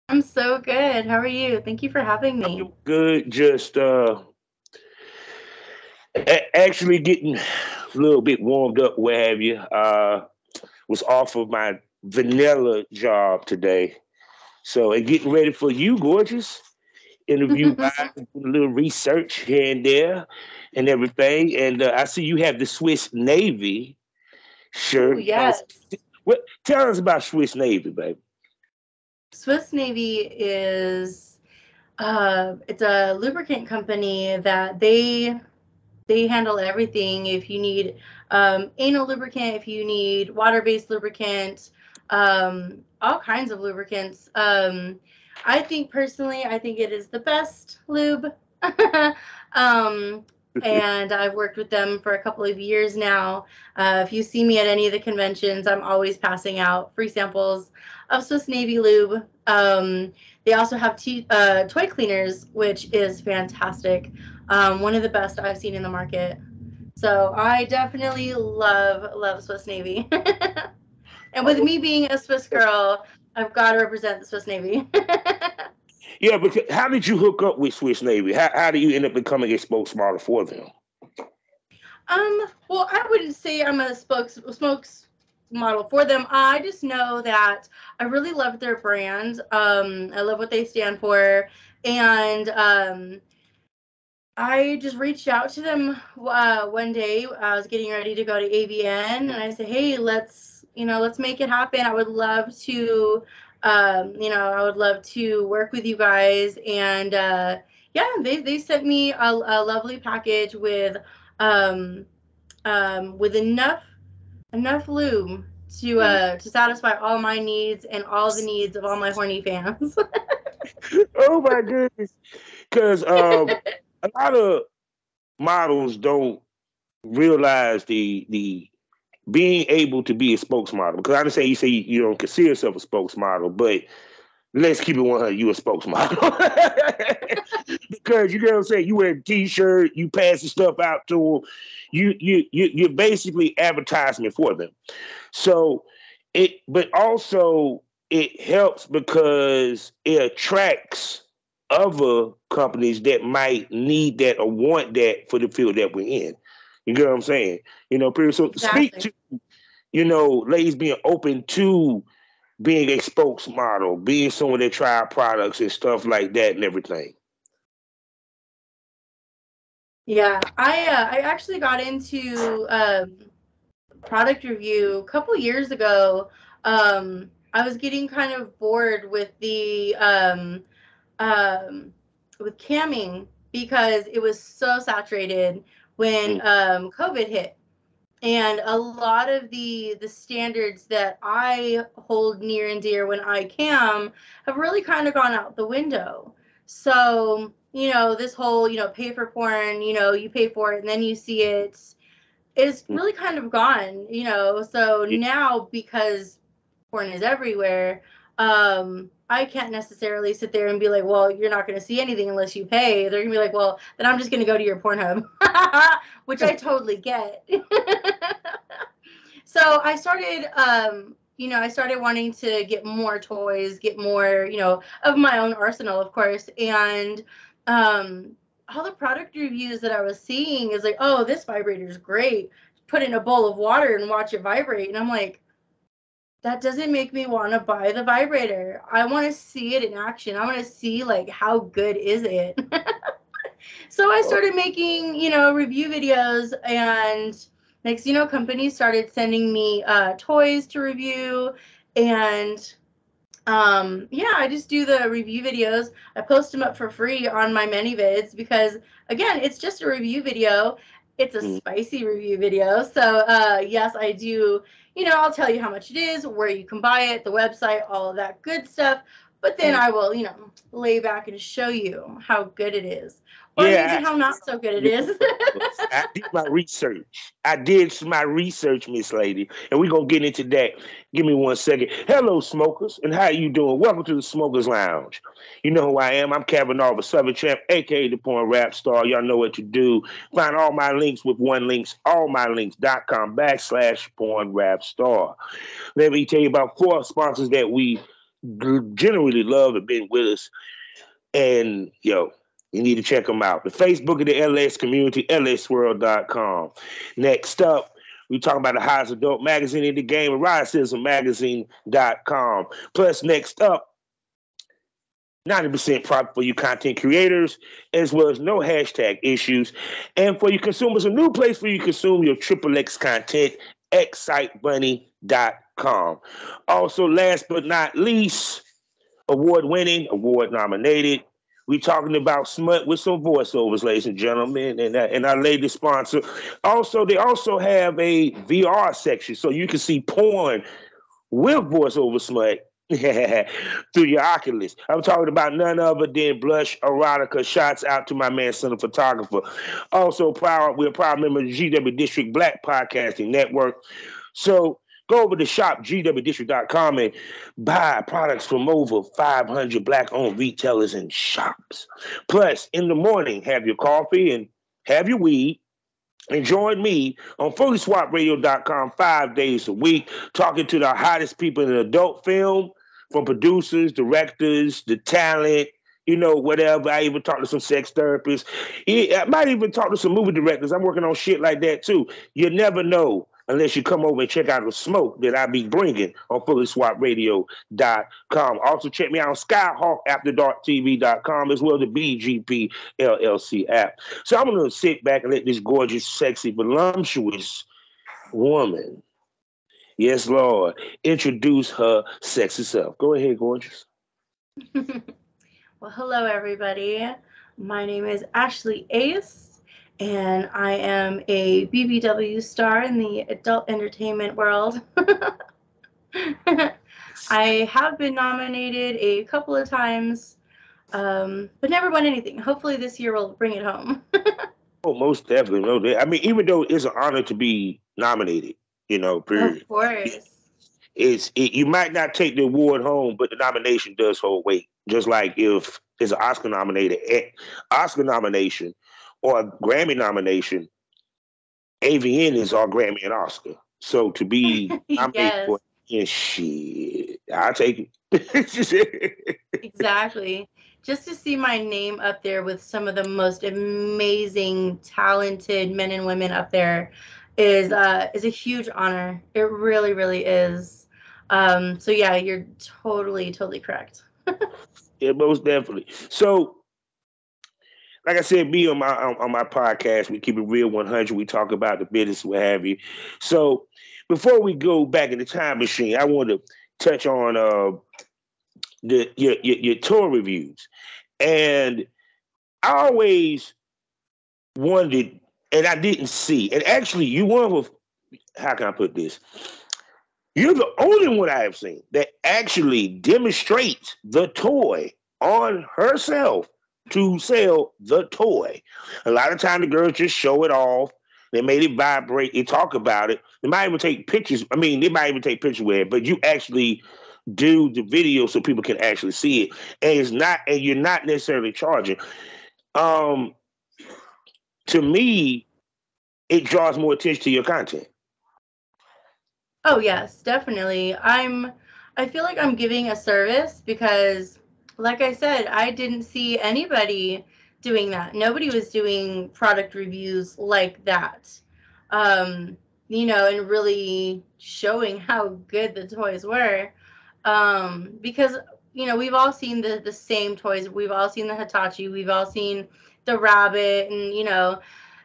I'm so good. How are you? Thank you for having I'm me. doing good. Just actually getting a little bit warmed up, what have you. Was off of my vanilla job today, so and getting ready for you, gorgeous. Interview wise, doing a little research here and there, and everything. And I see you have the Swiss Navy Oh, shirt. yes. What? Tell us about Swiss Navy, baby. Swiss Navy is it's a lubricant company that they handle everything. If you need anal lubricant, if you need water-based lubricant, all kinds of lubricants. I think personally, I think it is the best lube. um, and I've worked with them for a couple of years now. If you see me at any of the conventions, I'm always passing out free samples of Swiss Navy lube. They also have toy cleaners, which is fantastic. One of the best I've seen in the market. So I definitely love Swiss Navy. And with me being a Swiss girl, I've got to represent the Swiss Navy. Yeah, but how did you hook up with Swiss Navy? How do you end up becoming a spokesmodel for them? Well, I wouldn't say I'm a spokes model for them. I just know that I really love their brand. I love what they stand for, and I just reached out to them one day. I was getting ready to go to AVN, and I said, "Hey, let's make it happen. I would love to, I would love to work with you guys." And yeah, they sent me a lovely package um, with enough lube to satisfy all my needs and all the needs of all my horny fans. Oh my goodness! Because a lot of models don't realize the being able to be a spokesmodel. Because I understand you say you don't consider yourself a spokesmodel, but let's keep it 100. You a spokesmodel because you know what I'm saying. You wear a T-shirt, you pass the stuff out to them. You're basically advertisement for them. So but also it helps because it attracts other companies that might need that or want that for the field that we're in. You get what I'm saying? Period. So speak Exactly. to, ladies being open to being a spokesmodel, being someone that try products and stuff like that and everything. Yeah, I actually got into product review a couple years ago. I was getting kind of bored um, with camming because it was so saturated when Mm. COVID hit, and a lot of the standards that I hold near and dear when I cam have really kind of gone out the window. So this whole pay for porn, you pay for it and then you see it is Mm. really kind of gone. So Yeah. now, because porn is everywhere, I can't necessarily sit there and be like, well, you're not going to see anything unless you pay. They're going to be like, well, then I'm just going to go to your Pornhub, which I totally get. So I started wanting to get more toys, get more, of my own arsenal, of course. And um, all the product reviews that I was seeing is like, oh, this vibrator is great. Put it in a bowl of water and watch it vibrate. And I'm like, that doesn't make me want to buy the vibrator. I want to see it in action. I want to see like how good is it. So I Oh, started making, review videos, and next, companies started sending me toys to review, and yeah, I just do the review videos. I post them up for free on my ManyVids because, again, it's just a review video. It's a mm. spicy review video. So, yes, I do. I'll tell you how much it is, where you can buy it, the website, all of that good stuff. But then Mm. I will, lay back and show you how good it is, or maybe Yeah, how not so good it Yeah, is. I did my research. I did my research, Miss Lady, and we're gonna get into that. Give me 1 second. Hello, smokers, and how you doing? Welcome to the Smokers Lounge. You know who I am. I'm Kavanaugh, the Southern Champ, aka the Porn Rap Star. Y'all know what to do. Find all my links with one links, allmylinks.com/porn rap star. Let me tell you about four sponsors that we generally love and been with us. And yo, you need to check them out. The Facebook of the LS community, lsworld.com. Next up, we talking about the hottest adult magazine in the game, eroticismmagazine.com. Plus, next up, 90% profit for you content creators, as well as no hashtag issues. And for you consumers, a new place for you to consume your Triple X content, excitebunny.com. Also, last but not least, award winning, award nominated. We talking about smut with some voiceovers, ladies and gentlemen, and our latest sponsor. Also, they also have a VR section, so you can see porn with voiceover smut through your Oculus. I'm talking about none other than Blush Erotica. Shots out to my man, son of photographer. Also, we're a proud member of the GW District Black Podcasting Network. So go over to shopgwdistrict.com and buy products from over 500 Black-owned retailers and shops. Plus, in the morning, have your coffee and have your weed. And join me on FullySwapRadio.com 5 days a week, talking to the hottest people in adult film, from producers, directors, the talent, whatever. I even talk to some sex therapists. I might even talk to some movie directors. I'm working on shit like that too. You never know unless you come over and check out the smoke that I be bringing on FullySwapRadio.com. Also check me out on SkyhawkAfterDarkTV.com as well as the BGP LLC app. So I'm going to sit back and let this gorgeous, sexy, voluptuous woman, yes, Lord, introduce her sexy self. Go ahead, gorgeous. Well, hello, everybody. My name is Ashley Ace, and I am a BBW star in the adult entertainment world. I have been nominated a couple of times, but never won anything. Hopefully this year will bring it home. Oh, most definitely. No, I mean, even though it's an honor to be nominated, period. Of course. You might not take the award home, but the nomination does hold weight. Just like if it's an Oscar nomination or a Grammy nomination, AVN is our Grammy and Oscar. So to be nominated Yes. for shit, I'll take it. Exactly. Just to see my name up there with some of the most amazing, talented men and women up there is a huge honor. It really, really is. So yeah, you're totally correct. Yeah, most definitely. So, like I said, me on my podcast, we keep it real 100. We talk about the business, what have you. So, before we go back in the time machine, I want to touch on your tour reviews, and I always wondered, and I didn't see, and actually, you one of, how can I put this? You're the only one I have seen that actually demonstrates the toy on herself to sell the toy. A lot of times the girls just show it off. They made it vibrate. They talk about it. They might even take pictures. I mean, they might even take pictures with it, but you actually do the video so people can actually see it. And you're not necessarily charging. Um, to me, it draws more attention to your content. Oh yes, definitely. I feel like I'm giving a service because like I said, I didn't see anybody doing that. Nobody was doing product reviews like that. Um, and really showing how good the toys were. Because we've all seen the same toys. We've all seen the Hitachi, we've all seen the rabbit, and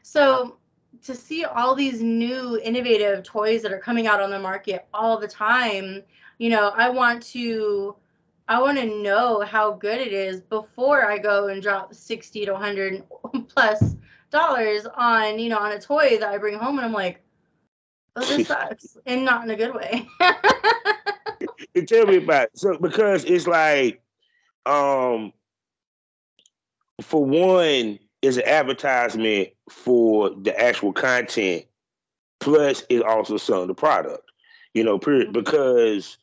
so to see all these new innovative toys that are coming out on the market all the time, I want to know how good it is before I go and drop 60 to 100 plus dollars on, on a toy that I bring home and I'm like, oh, this sucks, and not in a good way. Tell me about it. So because it's like, for one, is an advertisement for the actual content, plus it also selling the product. Period. Because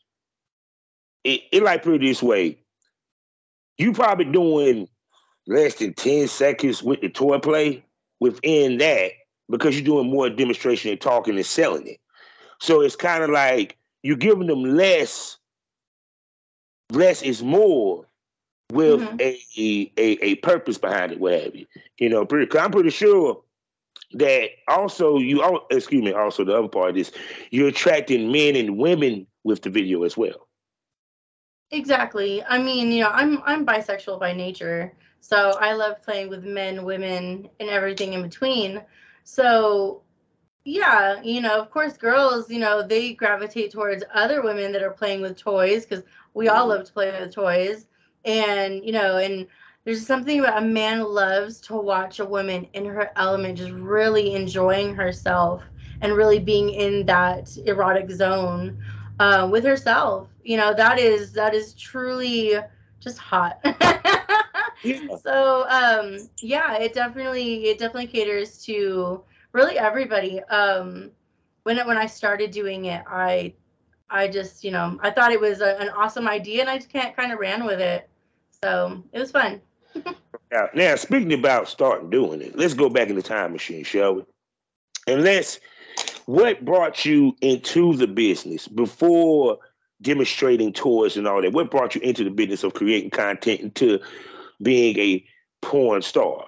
it like put it this way, you probably doing less than 10 seconds with the toy play within that because you're doing more demonstration and talking and selling it. So it's kind of like you're giving them less less is more with Hmm. a purpose behind it, what have you. Cause I'm pretty sure that also excuse me, also the other part is you're attracting men and women with the video as well. Exactly. I mean, I'm bisexual by nature, so I love playing with men, women, and everything in between. So yeah, of course, girls, they gravitate towards other women that are playing with toys because we all Mhm. love to play with toys. And there's something about a man loves to watch a woman in her element, just really enjoying herself and really being in that erotic zone with herself. That is truly just hot. Yeah. So yeah, it definitely caters to really everybody. When I started doing it, I just I thought it was an awesome idea, and I just kind of ran with it. So it was fun. Now, speaking about starting doing it, let's go back in the time machine, shall we? And what brought you into the business before demonstrating tours and all that? What brought you into the business of creating content into being a porn star?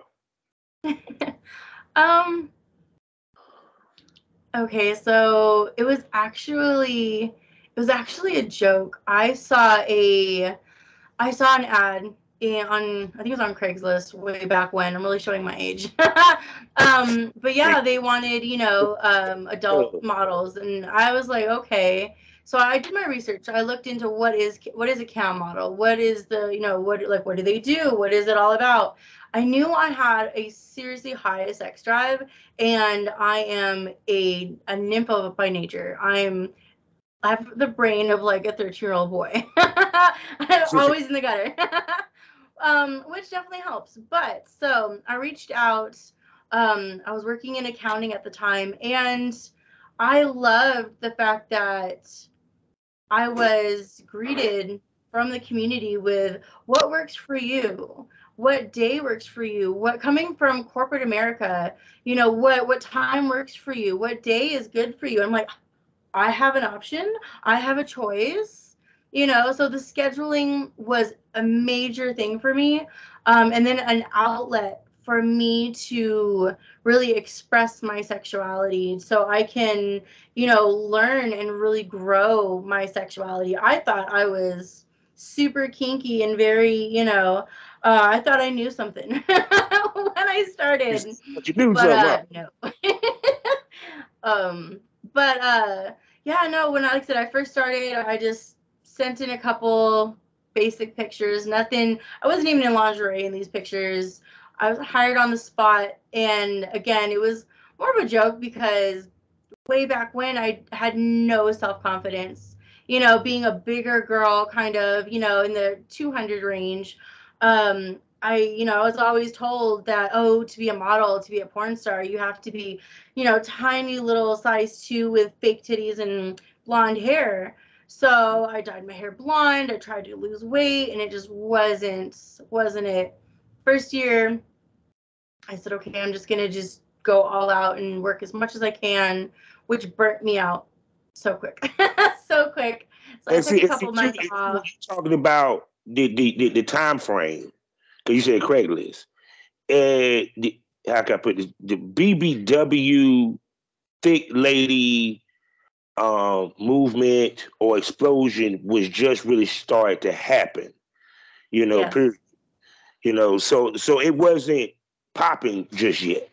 um. Okay, so it was actually a joke. I saw an ad on, I think it was on Craigslist way back when. I'm really showing my age. But yeah, they wanted, adult models, and I was like, okay. So I did my research. I looked into what is a cam model? What is what do they do? What is it all about? I knew I had a seriously high sex drive, and I am a nympho by nature. I have the brain of like a 13-year-old boy. I'm always in the gutter. Which definitely helps. But so I reached out. I was working in accounting at the time, and I loved the fact that I was greeted from the community with what works for you, what day works for you, what coming from corporate America, what time works for you, what day is good for you. I'm like, I have an option. I have a choice. So the scheduling was a major thing for me. And then an outlet for me to really express my sexuality so I can, learn and really grow my sexuality. I thought I was super kinky and very, I thought I knew something when I started, But you do but something, huh? no. um, but yeah, no, like I said, I first started, I just sent in a couple basic pictures, nothing. I wasn't even in lingerie in these pictures. I was hired on the spot, and again, it was more of a joke because way back when I had no self-confidence. Being a bigger girl, kind of, in the 200 range. I was always told that, oh, to be a model, to be a porn star, you have to be, tiny little size 2 with fake titties and blonde hair. So I dyed my hair blonde. I tried to lose weight, and it just wasn't it. First year, I said, okay, I'm just gonna just go all out and work as much as I can, which burnt me out so quick, so quick. So I And took a see, couple months when off. you're talking about the time frame, because you said Craigslist, and how can I put this? The BBW thick lady movement or explosion was just really started to happen. Yes, Period. So it wasn't popping just yet.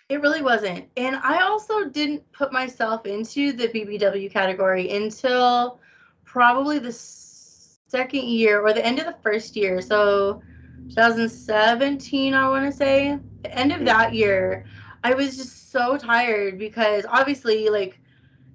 it really wasn't. And I also didn't put myself into the BBW category until probably the second year or the end of the first year. So 2017, I want to say. The end of that year, I was just so tired because obviously, like,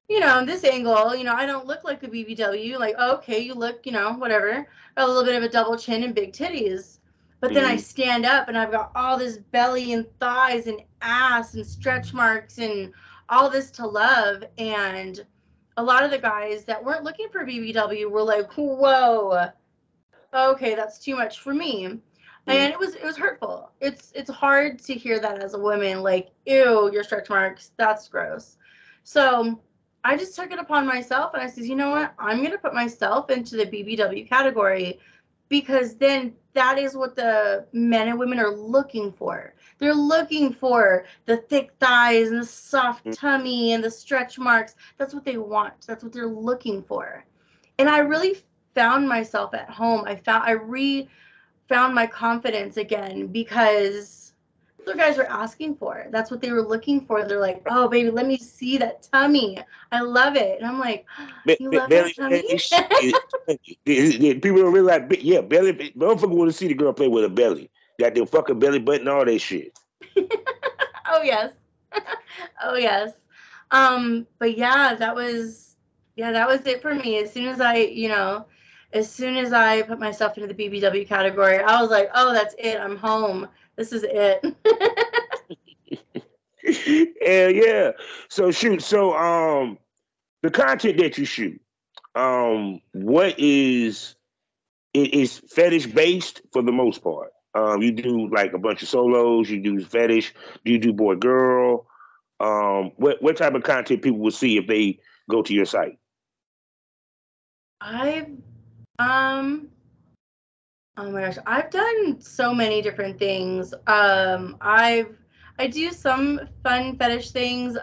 this angle, I don't look like a BBW. Like, oh, okay, you look, whatever. Got a little bit of a double chin and big titties. But then I Mm-hmm. stand up and I've got all this belly and thighs and ass and stretch marks and all this to love. And a lot of the guys that weren't looking for BBW were like, whoa, okay, that's too much for me. And it was hurtful. It's hard to hear that as a woman, like, ew, your stretch marks, that's gross. So I just took it upon myself and I said, you know what? I'm going to put myself into the BBW category, because then that is what the men and women are looking for. They're looking for the thick thighs and the soft tummy and the stretch marks. That's what they want. That's what they're looking for. And I really found myself at home. I found my confidence again, because that's what guys were asking for. That's what they were looking for. They're like, oh, baby, let me see that tummy. I love it. And I'm like, you love my Belly tummy? fetish. People don't realize, yeah, belly. Motherfucker want to see the girl play with a belly. Got their fucking belly button, all that shit. Oh, yes. Oh, yes. But yeah, that was it for me. As soon as I put myself into the BBW category, I was like, oh, that's it. I'm home. This is it. Hell yeah. So shoot. So the content that you shoot, what is it is fetish based for the most part. You do like a bunch of solos. You do fetish. Do you do boy girl? What type of content people will see if they go to your site? I've um Oh my gosh, I've done so many different things. I do some fun fetish things.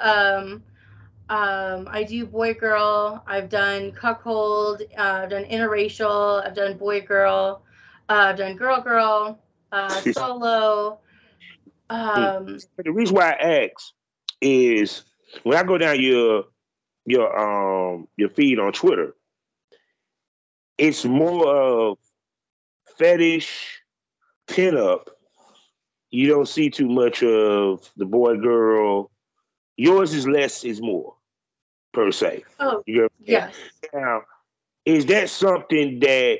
I do boy girl. I've done cuckold. I've done interracial. I've done boy girl. I've done girl girl. Solo. Um, But the reason why I ask is when I go down your feed on Twitter, it's more of fetish pinup. You don't see too much of the boy girl. Yours is less is more per se. oh You know what I'm saying? yes. Now, is that something that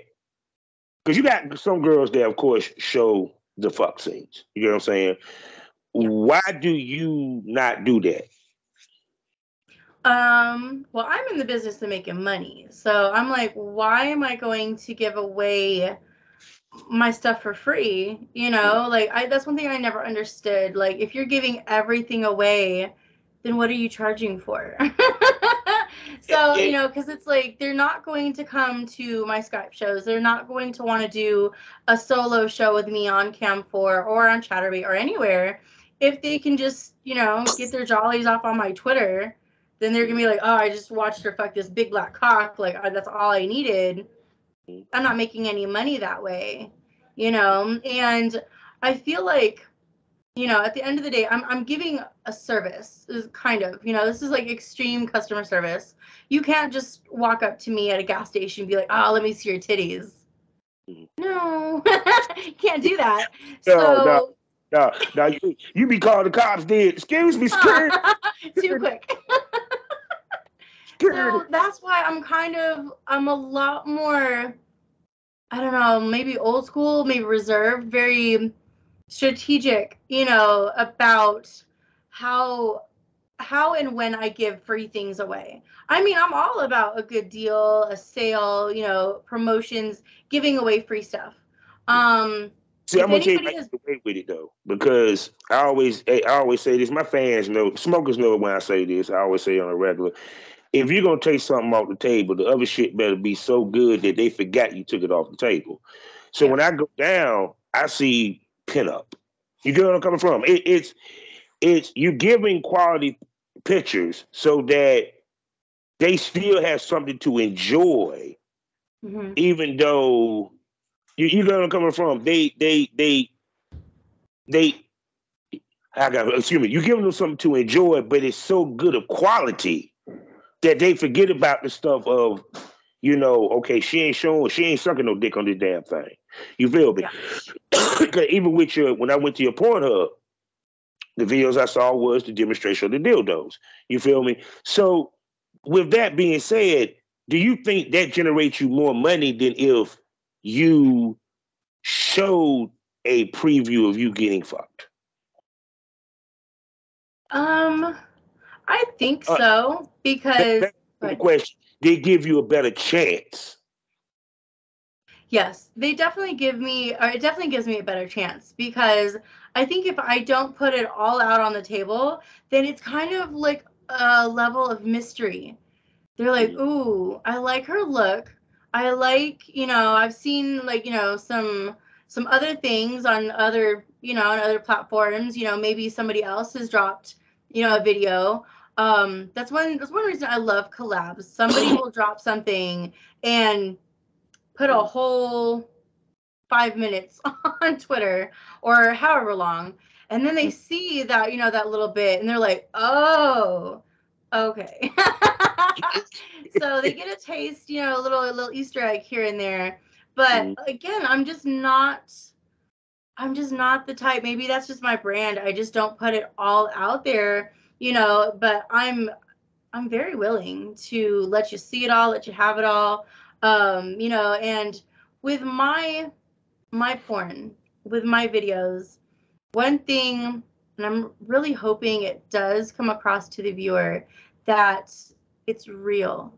because you got some girls that of course show the fuck scenes. You know what I'm saying? Yeah. Why do you not do that? Well, I'm in the business of making money, so I'm like, why am I going to give away my stuff for free? Like, that's one thing I never understood. Like, if you're giving everything away, then what are you charging for? So, It, because it's like they're not going to come to my Skype shows. They're not going to want to do a solo show with me on Cam4 or on Chatterbait or anywhere. If they can just, get their jollies off on my Twitter, then they're gonna be like, oh, I just watched her fuck this big black cock. Like, that's all I needed. I'm not making any money that way, and I feel like, at the end of the day, I'm giving a service, is kind of, this is like extreme customer service. You can't just walk up to me at a gas station and be like, oh, let me see your titties. No, can't do that. no, no, So no. You be calling the cops dead. Excuse me, security, too quick. security. So that's why I'm a lot more, I don't know, maybe old school, maybe reserved, very strategic, about how and when I give free things away. I mean, I'm all about a good deal, a sale, promotions, giving away free stuff. See, I'm If gonna tell you anybody how has you get away with it though, because I always say this. My fans know, smokers know when I say this. I always say on a regular. If you're gonna take something off the table, the other shit better be so good that they forgot you took it off the table. So yeah. when I go down, I see pinup. You get where I'm coming from? It's you giving quality pictures so that they still have something to enjoy, Hmm. even though you know where I'm coming from. They I got excuse me. You giving them something to enjoy, but it's so good of quality that they forget about the stuff of okay, she ain't sucking no dick on this damn thing. You feel me? Yeah. 'Cause even with when I went to your Pornhub, the videos I saw was the demonstration of the dildos. You feel me? So, with that being said, do you think that generates you more money than if you showed a preview of you getting fucked? um I think Uh, so, because, the but question: they give you a better chance. yes, they definitely give me, or it definitely gives me a better chance, because I think if I don't put it all out on the table, then it's kind of like a level of mystery. They're like, Mm-hmm. ooh, I like her look. I like, I've seen like, some other things on other, on other platforms, maybe somebody else has dropped, a video. That's one reason I love collabs. Somebody will drop something and put a whole 5 minutes on Twitter or however long. And then they see that, that little bit and they're like, oh, okay. So they get a taste, a little Easter egg here and there. But Mm-hmm. again, I'm just not the type. Maybe that's just my brand. I just don't put it all out there, but I'm very willing to let you see it all, let you have it all. And with my porn, with my videos, one thing, and I'm really hoping it does come across to the viewer, that it's real.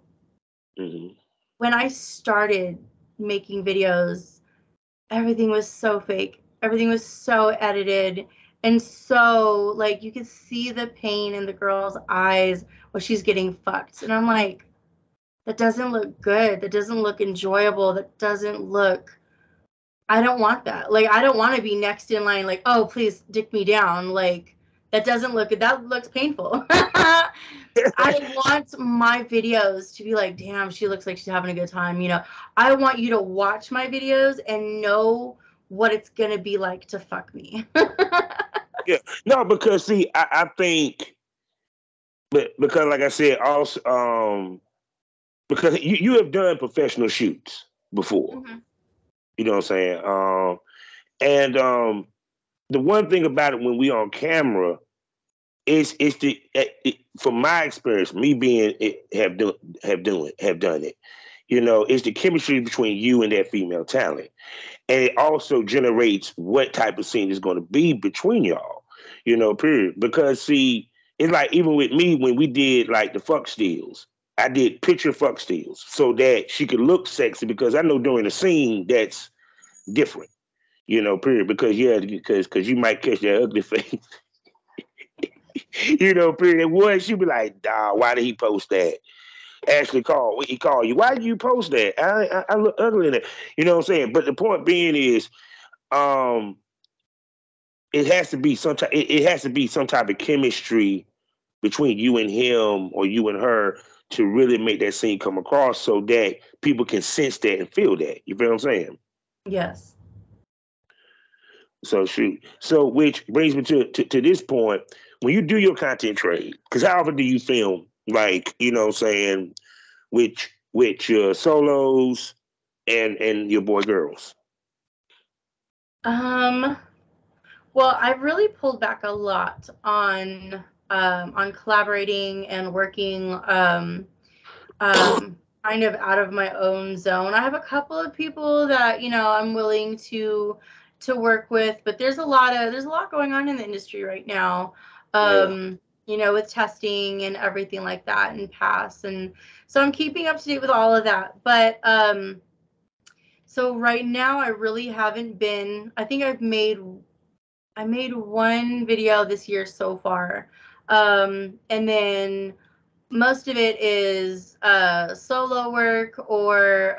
Mm-hmm. When I started making videos, everything was so fake. Everything was so edited. And so, like, you could see the pain in the girl's eyes when she's getting fucked. And I'm like, that doesn't look good. That doesn't look enjoyable. That doesn't look, I don't want that. Like, I don't want to be next in line, like, oh, please dick me down. Like, that doesn't look good. That looks painful. I want my videos to be like, damn, she looks like she's having a good time. I want you to watch my videos and know what it's going to be like to fuck me. Yeah. No, because see, I think, but because like I said, also, because you have done professional shoots before. Hmm. You know what I'm saying? And the one thing about it when we on camera, it's from my experience, me being have done it. It's the chemistry between you and that female talent, and it also generates what type of scene is going to be between y'all. Period. Because see, it's like even with me when we did like the fuck steals, I did picture fuck steals so that she could look sexy because I know during the scene that's different. Period. Because yeah, because you might catch that ugly face. Period. And one, she'd be like, why did he post that? Ashley called. He called you. Why did you post that? I look ugly in it. You know what I'm saying? But the point being is, um, it has to be some type. It has to be some type of chemistry between you and him or you and her to really make that scene come across, so that people can sense that and feel that. You feel what I'm saying? Yes. So shoot. So which brings me to this point. When you do your content trade, because how often do you film? Like, what I'm saying, with your solos and your boy girls. Um, well, I've really pulled back a lot on collaborating and working kind of out of my own zone. I have a couple of people that I'm willing to work with, but there's a lot going on in the industry right now. Yeah. With testing and everything like that and pass, and so I'm keeping up to date with all of that. But so right now I really haven't been. I think I made one video this year so far. And then most of it is solo work or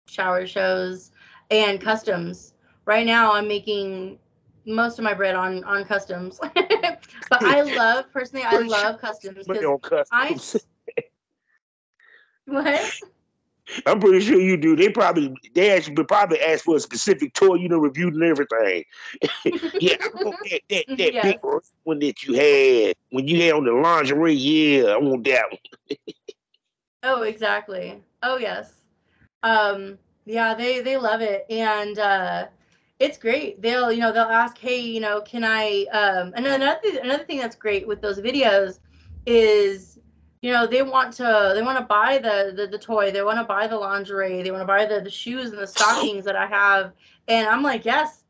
shower shows and customs. Right now, I'm making most of my bread on customs, but I Pretty sure love customs money because on I customs. what? I'm pretty sure you do. They actually would probably ask for a specific toy, reviewed and everything. Yeah, I want that big Yes. one that you had when you had on the lingerie. Yeah, I want that one. Oh, exactly. Oh, yes. Yeah, they love it, and it's great. They'll ask, hey, can I and another thing that's great with those videos is they want to buy the toy, they want to buy the lingerie, they want to buy the shoes and the stockings that I have, and I'm like, yes,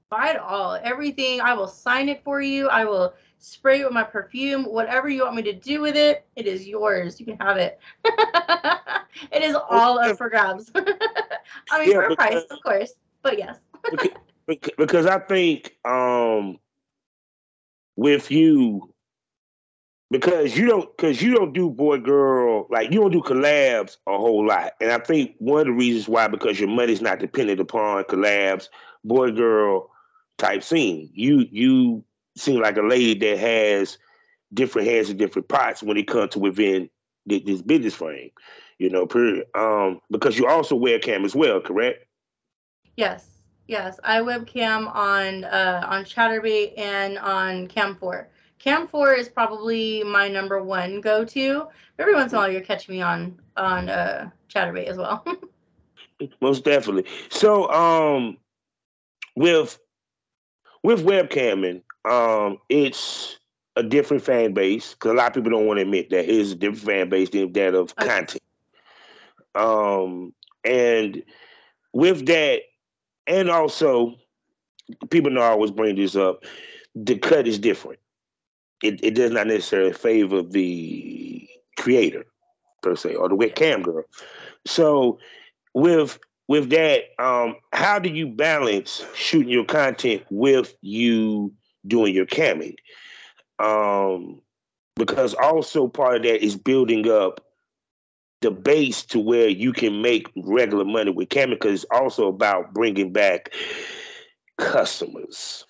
buy it all, everything. I will sign it for you. I will spray it with my perfume. Whatever you want me to do with it, it is yours. You can have it. It is Oh, all yeah, up for grabs. I mean, yeah, for a price, of course, but yes. because, because I think with you because you don't do boy girl, like you don't do collabs a whole lot, and I think one of the reasons why, because your money's not dependent upon collabs, boy girl type scene. You seem like a lady that has different hands in different pots when it comes to within this business frame, period. Because you also webcam as well, correct? Yes, yes. I webcam on Chatterbait and on Cam4. Cam4 is probably my number one go to. Every once in a while, you'll catch me on Chatterbait as well. Most definitely. So, with webcamming, it's a different fan base because a lot of people don't want to admit that it is a different fan base than that of Oh yes, content. And with that, and also people know I always bring this up. The cut is different. It does not necessarily favor the creator per se or the yes. webcam girl. So with that, how do you balance shooting your content with you doing your camming? Um, because also part of that is building up the base to where you can make regular money with camming. Because it's also about bringing back customers.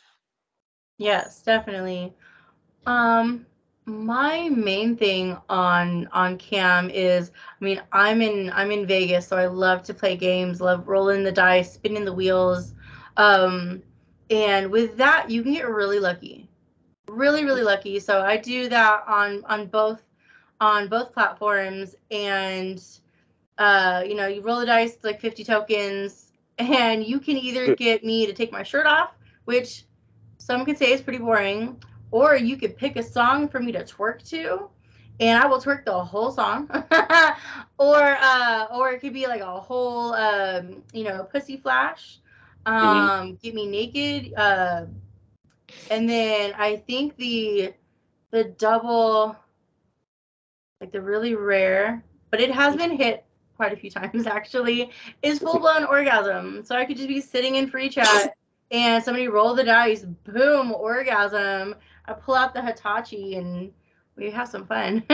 Yes, definitely. Um, my main thing on Cam is, I mean, I'm in Vegas, so I love to play games, love rolling the dice, spinning the wheels. Um, and with that, you can get really lucky. Really, really lucky. So I do that on both platforms, and you roll the dice, like 50 tokens, and you can either get me to take my shirt off, which some could say is pretty boring, or you could pick a song for me to twerk to, and I will twerk the whole song. Or it could be like a whole pussy flash. Mm-hmm. Get me naked. And then I think the double, like the really rare, but it has been hit quite a few times actually, is full blown orgasm. So I could just be sitting in free chat and somebody roll the dice, boom, orgasm. I pull out the Hitachi and we have some fun.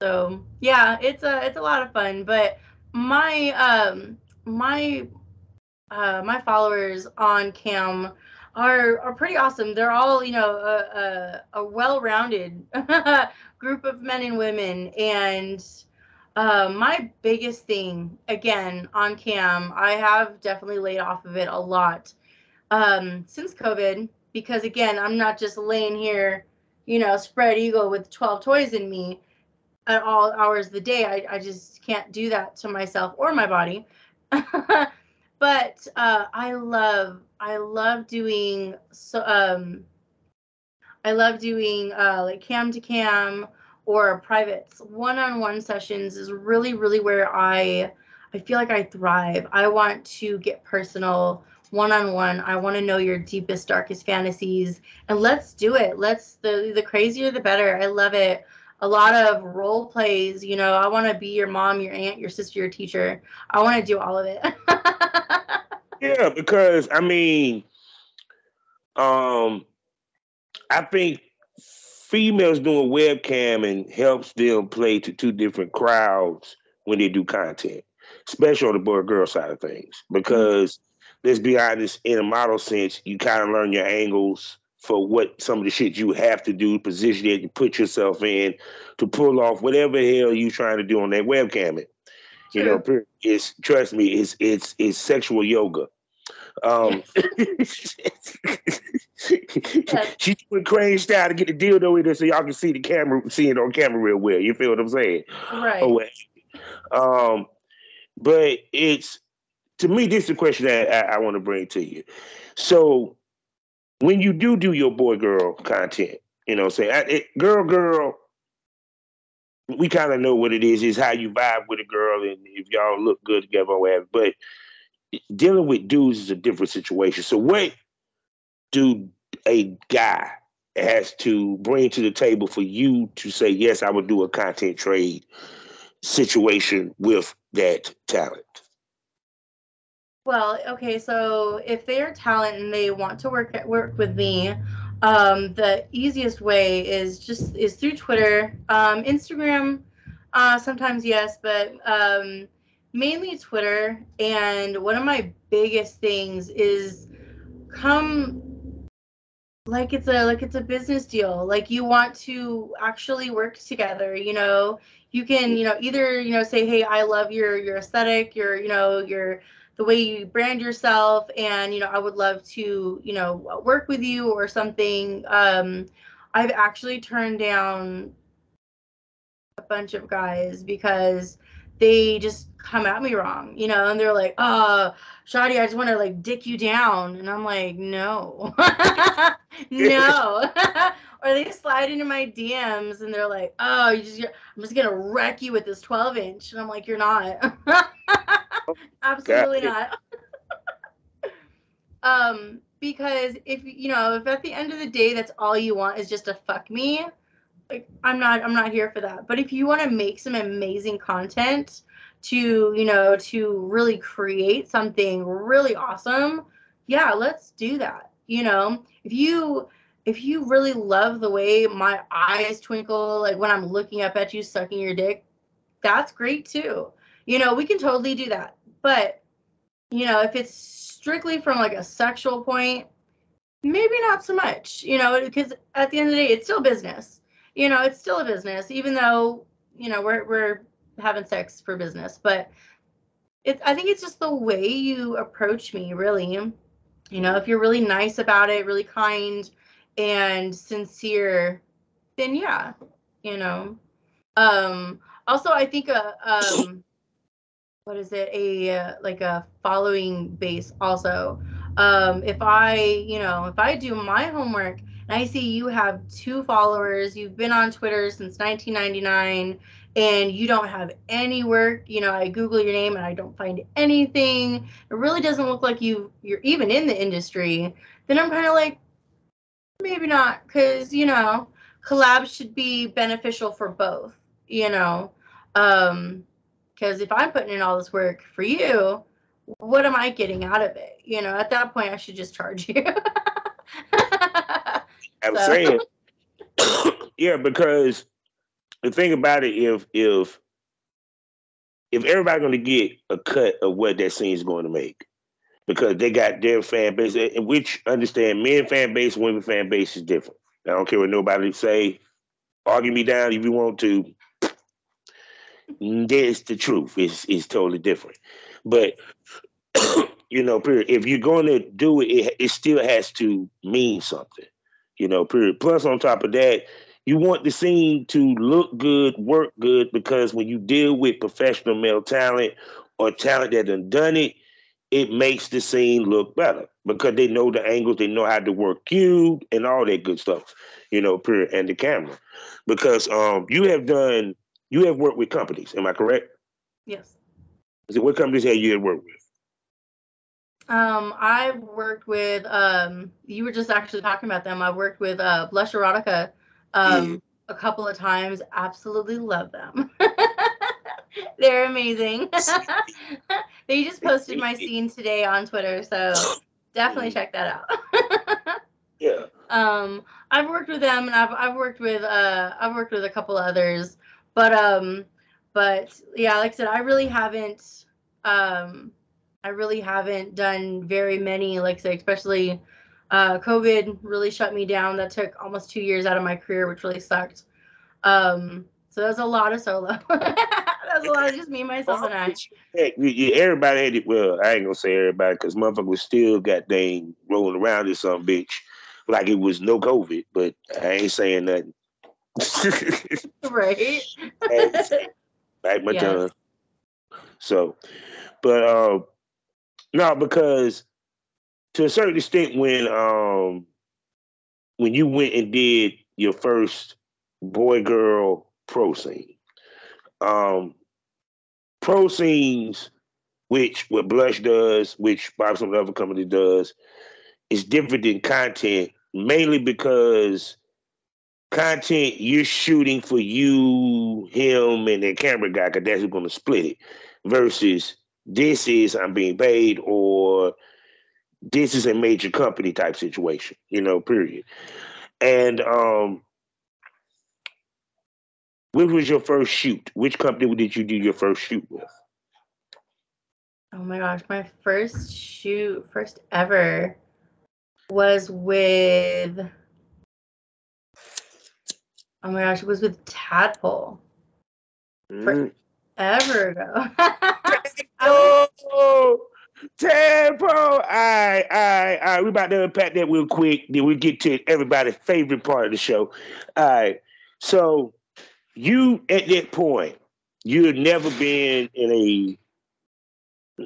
So yeah, it's a lot of fun. But my my my followers on Cam are pretty awesome. They're all a well-rounded group of men and women, and my biggest thing again on Cam, I have definitely laid off of it a lot since COVID, because again, I'm not just laying here, spread eagle with 12 toys in me at all hours of the day. I just can't do that to myself or my body. But I love doing like cam to cam or privates. One-on-one sessions is really, really where I feel like I thrive. I want to get personal one-on-one. I want to know your deepest, darkest fantasies, and let's do it. The crazier the better. I love it. A lot of role plays, I want to be your mom, your aunt, your sister, your teacher. I want to do all of it. Yeah, because I mean, um, I think females doing webcamming helps them play to two different crowds when they do content, especially on the boy girl side of things. Mhm. Because let's be honest, in a model sense, you kind of learn your angles for what some of the shit you have to do, position that you put yourself in to pull off whatever the hell you trying to do on that webcamming. True. It's trust me, it's sexual yoga. Um, Yes. Yes. she went crane style to get the dildo in there so y'all can see it on camera real well. You feel what I'm saying? Oh, Right. well. Um, but it's to me, this is the question that I want to bring to you. So when you do your boy girl content, say girl, we kind of know what it is how you vibe with a girl and if y'all look good together or whatever. But dealing with dudes is a different situation. So what do a guy has to bring to the table for you to say, yes, I would do a content trade situation with that talent? Well, okay, so if they are talent and they want to work with me, The easiest way is through Twitter, Instagram, sometimes yes, but mainly Twitter. And one of my biggest things is come like it's a business deal. Like you want to actually work together. You can either say, hey, I love your aesthetic, your the way you brand yourself, and I would love to work with you or something. I've actually turned down a bunch of guys because they just come at me wrong, and they're like, Shadi, I just want to like dick you down. And I'm like, no, no. Or they slide into my DMs and they're like, I'm just going to wreck you with this 12-inch. And I'm like, you're not. God, Absolutely not. Because if at the end of the day, that's all you want is just to fuck me, like I'm not here for that. But if you want to make some amazing content to really create something really awesome, yeah, let's do that. If you really love the way my eyes twinkle, like when I'm looking up at you sucking your dick, that's great too. We can totally do that. But if it's strictly from like a sexual point, maybe not so much, because at the end of the day, it's still business. It's still a business, even though, we're having sex for business. But I think it's just the way you approach me, really. If you're really nice about it, really kind and sincere, then yeah, you know. Also, I think what is it, a like a following base also. If I do my homework and I see you have 2 followers, you've been on Twitter since 1999, and you don't have any work, I Google your name and I don't find anything, it really doesn't look like you're even in the industry, then I'm kind of like, maybe not, because collabs should be beneficial for both, you know um because if I'm putting in all this work for you, what am I getting out of it? At that point, I should just charge you. I'm So, saying, yeah, because the thing about it, if everybody's going to get a cut of what that scene's going to make, because they got their fan base, which understand men fan base, women fan base is different. I don't care what nobody say. Argue me down if you want to. That's the truth. It's totally different. But period. If you're going to do it, it still has to mean something. Period. Plus, on top of that, you want the scene to look good, work good, because when you deal with professional male talent or talent that done it, it makes the scene look better because they know the angles, they know how to work you and all that good stuff, period, and the camera. Because you have worked with companies, am I correct? yes. What companies have you had worked with? I've worked with, you were just actually talking about them. I've worked with Blush Erotica Yeah. a couple of times. Absolutely love them. They're amazing. They just posted my scene today on Twitter, so definitely check that out. Yeah. I've worked with them, and I've worked with a couple others, but yeah, like I said, I really haven't done very many, like I say, especially COVID really shut me down. That took almost 2 years out of my career, which really sucked. So that's a lot of solo. That's a lot of just me, myself, and I. Heck, everybody had it. Well, I ain't gonna say everybody because motherfucker was still goddamn rolling around in some bitch like it was no COVID. But I ain't saying nothing. Right. I ain't saying, bite my Yes. tongue. So, but no, because to a certain extent, when you went and did your first boy girl pro scene, um, pro scenes, which what Blush does, which Bob some other company does, is different than content, mainly because content you're shooting for you, him, and the camera guy, because that's who's going to split it, versus this is I'm being paid or this is a major company type situation, period. And which was your first shoot? Which company did you do your first shoot with? Oh my gosh, my first shoot, first ever, was with. Oh my gosh, it was with Tadpole. Mm. Forever ago. Oh, Tempo. All right. We about to unpack that real quick. Then we get to everybody's favorite part of the show. All right. So you at that point, you had never been in a.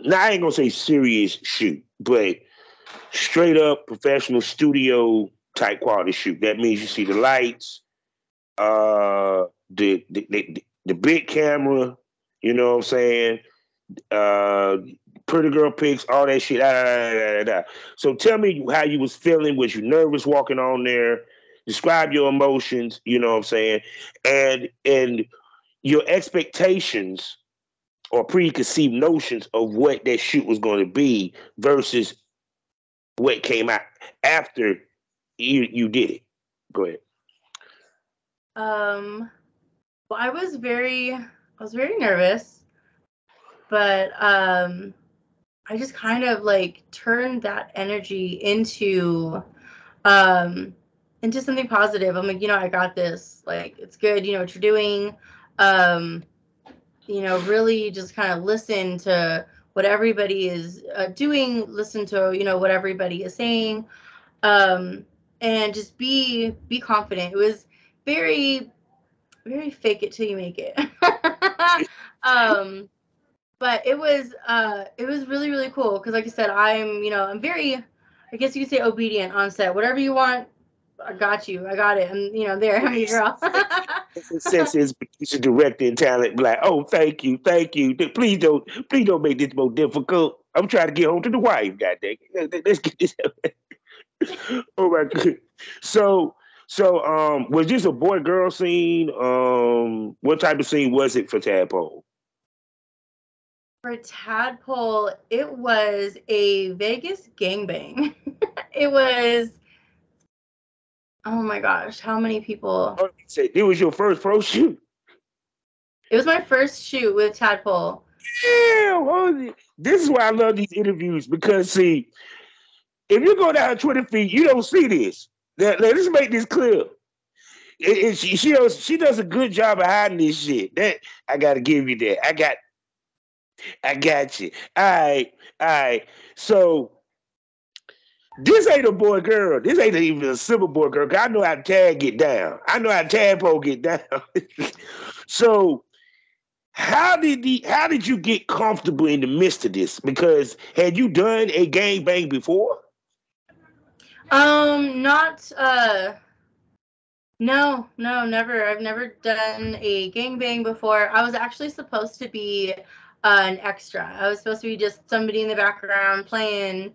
Now I ain't gonna say serious shoot, but straight up professional studio type quality shoot. That means you see the lights, the big camera. You know what I'm saying? uh, pretty girl pics, all that shit. So tell me how you was feeling. Was you nervous walking on there? Describe your emotions. You know what I'm saying, and your expectations or preconceived notions of what that shoot was going to be versus what came out after you did it. Go ahead. Well, I was very nervous, but I just kind of like turned that energy into something positive. I'm like, I got this. Like, it's good. You know what you're doing. Um, really just kind of listen to what everybody is doing. Listen to what everybody is saying, and just be confident. It was very very fake it till you make it. um, but it was really really cool because, like I said, I'm very, I guess you could say, obedient on set. Whatever you want, I got you. I got it. I'm there. I'm your girl. Since his producer, director, and talent, like, oh, thank you. Please don't make this more difficult. I'm trying to get home to the wife. God dang it. Let's get this. Oh my god. So, was this a boy girl scene? What type of scene was it for Tadpole? For Tadpole, it was a Vegas gangbang. It was, oh my gosh, how many people? Oh, say it was your first pro shoot. It was my first shoot with Tadpole. Yeah, this is why I love these interviews because see, if you go down 20 feet, you don't see this. Let's make this clear. She does a good job of hiding this shit. That I gotta give you that. I got you. All right. So this ain't a boy girl. This ain't even a simple boy girl. I know how Tag get down. I know how Tadpole get down. So how did you get comfortable in the midst of this? Because had you done a gang bang before? Not No, no, never. I've never done a gangbang before. I was actually supposed to be an extra. I was supposed to be just somebody in the background playing.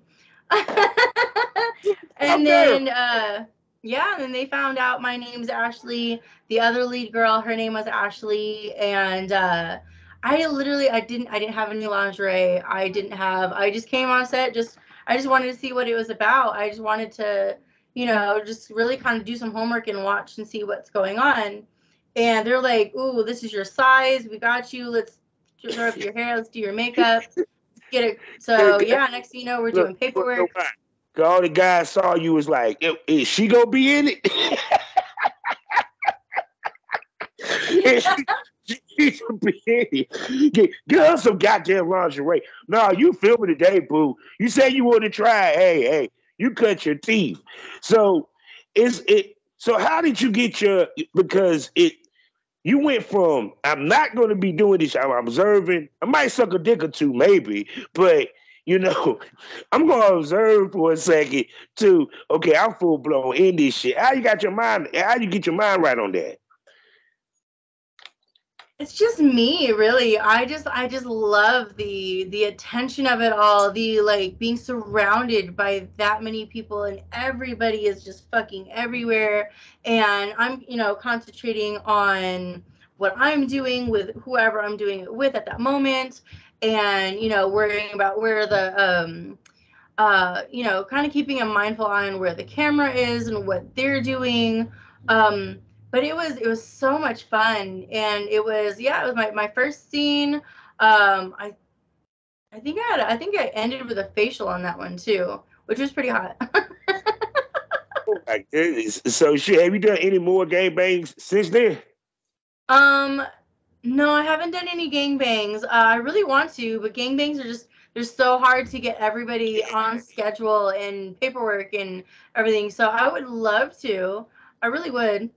And Okay. then yeah, and then they found out my name's Ashley. The other lead girl, her name was Ashley, and I didn't have any lingerie. I just came on set, I just wanted to see what it was about. I just wanted to, just really kind of do some homework and watch and see what's going on. And they're like, "Ooh, this is your size. We got you. Let's throw up your hair. Let's do your makeup. Get it." So yeah, next thing you know, we're doing Look, paperwork. all the guys saw you was like, is she gonna be in it? Is she gonna be in it? Get her some goddamn lingerie. No, you filming today, boo. You say you want to try. Hey, you cut your teeth. So is it? So how did you get your? Because it you went from I'm not going to be doing this. I'm observing. I might suck a dick or two, maybe, but you know, I'm going to observe for a second. To okay, I'm full blown in this shit. How you got your mind? How you get your mind right on that? It's just me, really. I just love the attention of it all, the like being surrounded by that many people and everybody is just fucking everywhere, and I'm, concentrating on what I'm doing with whoever I'm doing it with at that moment, and worrying about where kind of keeping a mindful eye on where the camera is and what they're doing. Um, but it was so much fun, and it was my first scene. I think I ended with a facial on that one too, which was pretty hot. Oh my goodness. So shit, have you done any more gangbangs since then? um, no, I haven't done any gangbangs. I really want to, but gangbangs are just they're so hard to get everybody on schedule and paperwork and everything. So I would love to. I really would.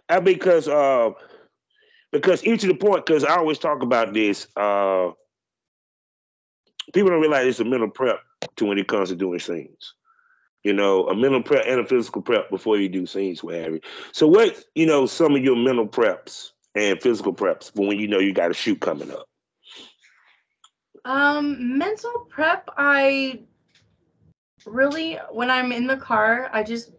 I mean, because even to the point, because I always talk about this, people don't realize it's a mental prep to when it comes to doing scenes. A mental prep and a physical prep before you do scenes, what have you. So what, some of your mental preps and physical preps for when you got a shoot coming up? Mental prep, I really, when I'm in the car, I just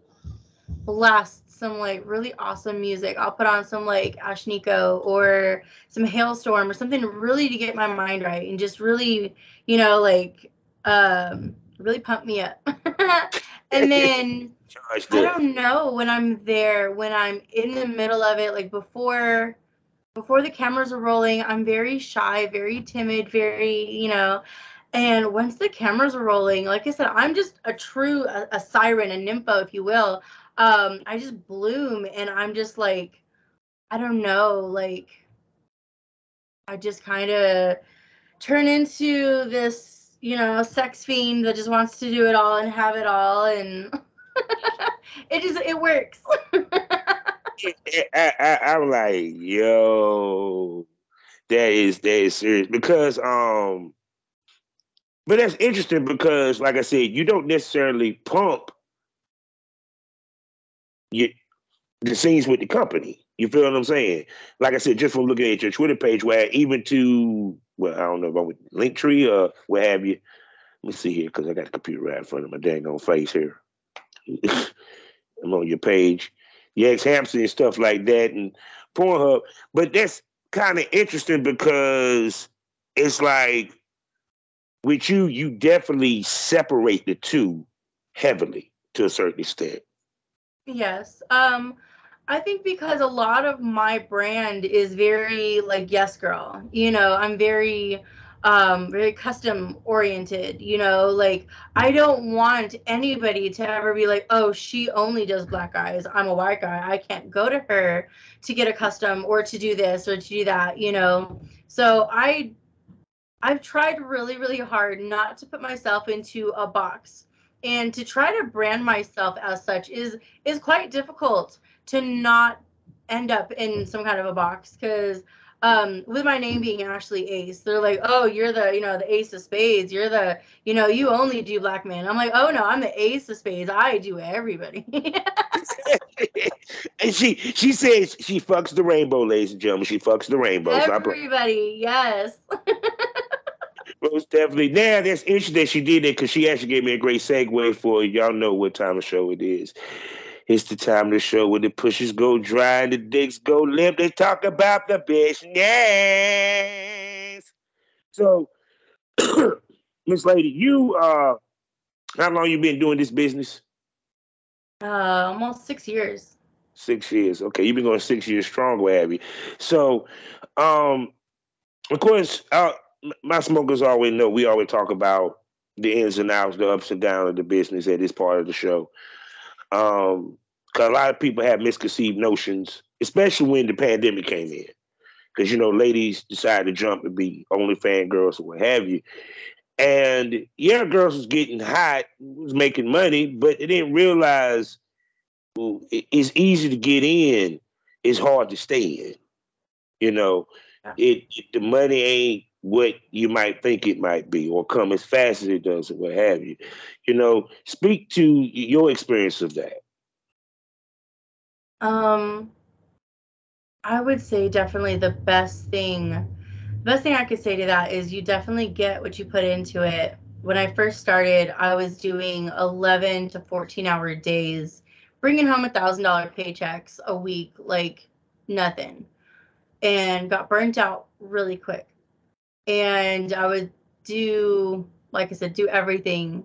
blast some like really awesome music. I'll put on some like Ashniko or some Hailstorm or something really to get my mind right and just really, like really pump me up. And then Charged I up. don't know when I'm there, when I'm in the middle of it, like before the cameras are rolling, I'm very shy, very timid, very, and once the cameras are rolling, like I said, I'm just a siren, a nympho, if you will. I just bloom and I'm just like, I don't know, like I just kind of turn into this, sex fiend that just wants to do it all and have it all. And it works. I'm like, yo, that is serious because but that's interesting because like I said, you don't necessarily pump your, the scenes with the company. You feel what I'm saying? Like I said, just from looking at your Twitter page, where even to well, I don't know if I'm with Linktree or what have you. Let me see here because I got the computer right in front of my dang on face here. I'm on your page. Your ex Hampson and stuff like that and Pornhub. But that's kind of interesting because it's like with you, you definitely separate the two heavily to a certain extent. Yes. I think because a lot of my brand is very like yes girl. I'm very custom oriented, like I don't want anybody to ever be like, "Oh, she only does black guys. I'm a white guy. I can't go to her to get a custom or to do this or to do that." So I've tried really, really hard not to put myself into a box. And to try to brand myself as such is quite difficult to not end up in some kind of a box because with my name being Ashley Ace, they're like, oh, you're the ace of spades. You're you only do black men. I'm like, oh no, I'm the ace of spades. I do everybody. And she says she fucks the rainbow, ladies and gentlemen. She fucks the rainbow. Stop playing. Everybody, yes. Most definitely. Now that's interesting that she did that because she actually gave me a great segue for y'all know what time of show it is. It's the time of the show where the pushes go dry and the dicks go limp. They talk about the business. So, Miss Lady, you how long you been doing this business? Almost 6 years. 6 years. Okay, you've been going 6 years strong, what have you? So, um, of course, my smokers always know we always talk about the ins and outs, the ups and downs of the business at this part of the show. Um, 'Cause a lot of people have misconceived notions, especially when the pandemic came in. Because ladies decided to jump and be OnlyFans girls or what have you. And yeah, girls was getting hot, was making money, but they didn't realize it's easy to get in, it's hard to stay in. You know, Yeah. the money ain't what you might think it might be, or come as fast as it does, or what have you. Speak to your experience of that. Um, I would say definitely the best thing I could say to that is you definitely get what you put into it. When I first started, I was doing 11 to 14-hour days, bringing home $1,000 paychecks a week, like nothing, and got burnt out really quick. And I would do like I said, do everything,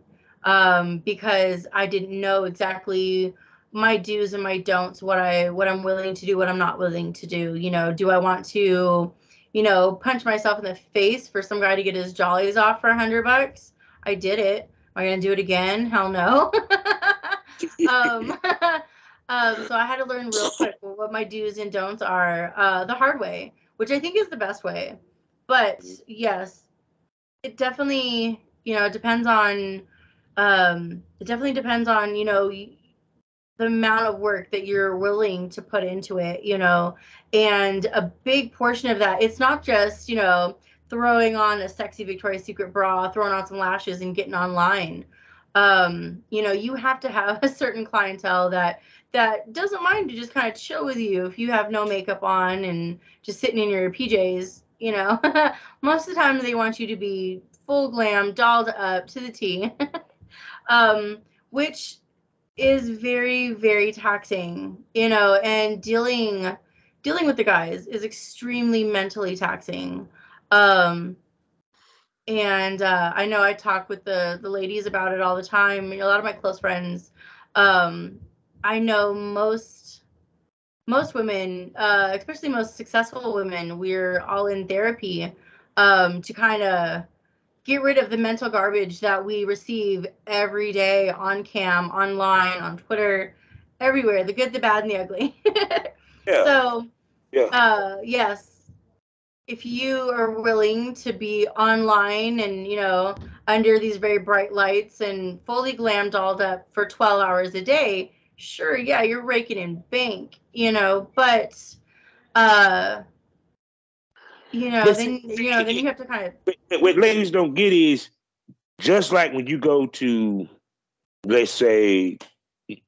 because I didn't know exactly my do's and my don'ts, what I'm willing to do, what I'm not willing to do. Do I want to, punch myself in the face for some guy to get his jollies off for $100? I did it. Am I gonna do it again? Hell no. um, so I had to learn real quick what my do's and don'ts are, the hard way, which I think is the best way. But yes, it definitely, depends on, it definitely depends on, the amount of work that you're willing to put into it, and a big portion of that, it's not just, throwing on a sexy Victoria's Secret bra, throwing on some lashes and getting online. You have to have a certain clientele that doesn't mind to just kind of chill with you if you have no makeup on and just sitting in your PJs. Most of the time they want you to be full glam, dolled up to the T, um, which is very, very taxing, and dealing with the guys is extremely mentally taxing. Um, and I know I talk with the ladies about it all the time. A lot of my close friends, um, I know most women, especially most successful women, we're all in therapy, to kind of get rid of the mental garbage that we receive every day on cam, online, on Twitter, everywhere, the good, the bad, and the ugly. Yeah, So, yeah. yes, if you are willing to be online and, under these very bright lights and fully glam dolled up for 12 hours a day, sure, yeah, you're raking in bank, but, uh, But then, then you have to kind of, what ladies don't get is just like when you go to, let's say,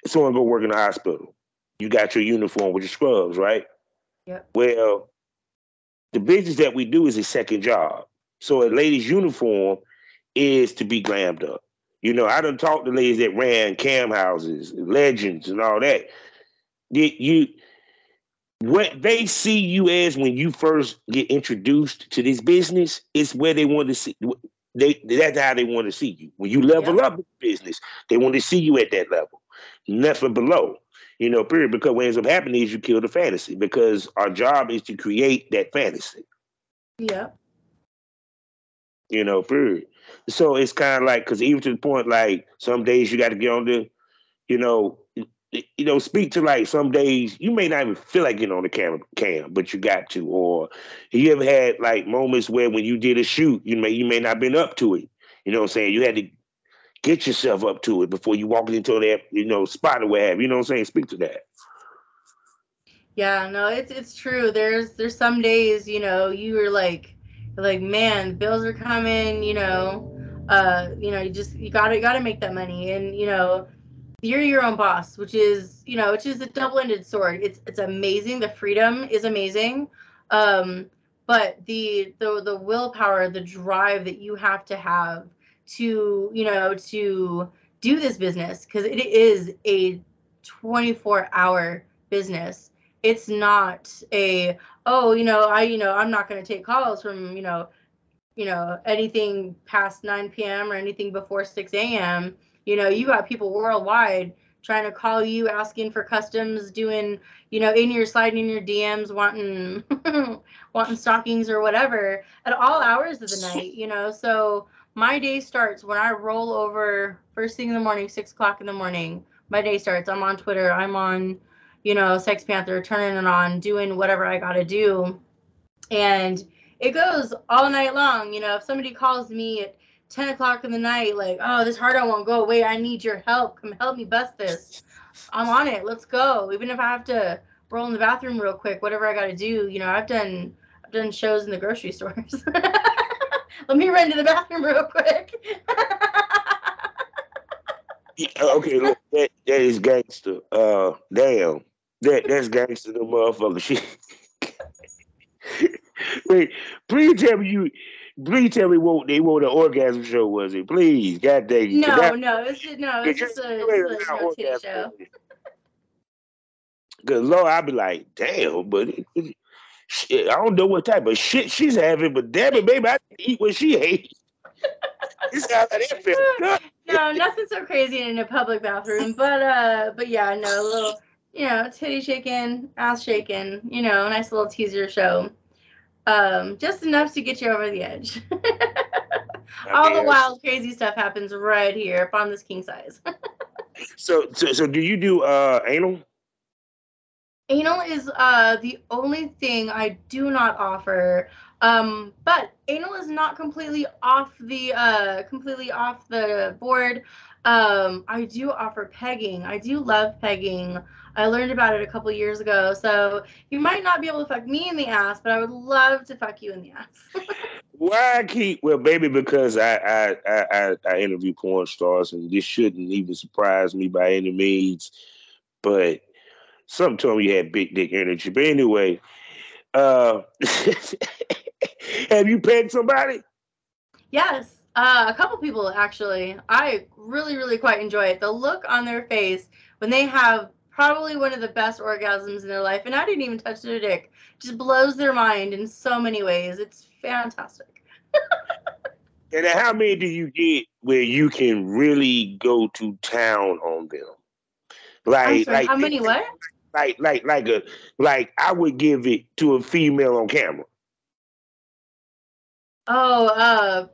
someone go work in the hospital, you got your uniform with your scrubs, right? yep, Well, the business that we do is a second job. So a lady's uniform is to be glammed up. I done talked to ladies that ran cam houses, legends, and all that. You what they see you as when you first get introduced to this business is where they want to see. That's how they want to see you. When you level yep, up in the business, they want to see you at that level, nothing below. Period. Because what ends up happening is you kill the fantasy. Because our job is to create that fantasy. yep, Period. So it's kind of like, because even to the point, like some days you got to get on the, you know, speak to, like, some days you may not even feel like getting on the cam, but you got to. Or you ever had like moments where when you did a shoot, you may not been up to it. You know what I'm saying? You had to get yourself up to it before you walk into that, spot or whatever. You know what I'm saying? Speak to that. yeah, no, it's true. There's some days, you are like, man, bills are coming, you gotta make that money, and you're your own boss, which is a double-ended sword. It's amazing. The freedom is amazing, um, but the willpower, the drive that you have to have to do this business, because it is a 24-hour business. It's not a, oh, I'm not going to take calls from anything past 9 p.m. or anything before 6 a.m. You got people worldwide trying to call you, asking for customs, doing, sliding in your DMs, wanting wanting stockings or whatever at all hours of the night. So my day starts when I roll over first thing in the morning, 6 o'clock in the morning. My day starts. I'm on Twitter. I'm on, Sex Panther, turning it on, doing whatever I got to do, and it goes all night long. If somebody calls me at 10 o'clock in the night, like, oh, this heart won't go away, I need your help, come help me bust this, I'm on it, let's go. Even if I have to roll in the bathroom real quick, whatever I got to do. I've done shows in the grocery stores. Let me run to the bathroom real quick. Yeah, okay, look, that is gangster. Damn, that's gangster, the motherfucker. Wait, please tell me please tell me what the orgasm show was it? Please, god dang it, cause No, no, it's just you a ain't just a around titty orgasm. show. Cause Lord, I'd be like, damn, but shit, I don't know what type of shit she's having, but damn it, baby, I can eat what she ate. This sounds like it feels good. No, nothing so crazy in a public bathroom, but yeah, no, a little, titty shaking, ass shaking, nice little teaser show. Just enough to get you over the edge. I All the mean, wild, crazy stuff happens right here up on this king size. so do you do anal? Anal is the only thing I do not offer. But anal is not completely off the board. I do offer pegging. I do love pegging. I learned about it a couple years ago. So you might not be able to fuck me in the ass, but I would love to fuck you in the ass. Why I keep well, baby? Because I interview porn stars, and this shouldn't even surprise me by any means. But some told me you had big dick energy. But anyway, uh, have you pegged somebody? Yes, a couple people actually. I really, really quite enjoy it. The look on their face when they have probably one of the best orgasms in their life, and I didn't even touch their dick, just blows their mind in so many ways. It's fantastic. And how many do you get where you can really go to town on them? I'm Like, sorry, like, how many what? like I would give it to a female on camera. Oh,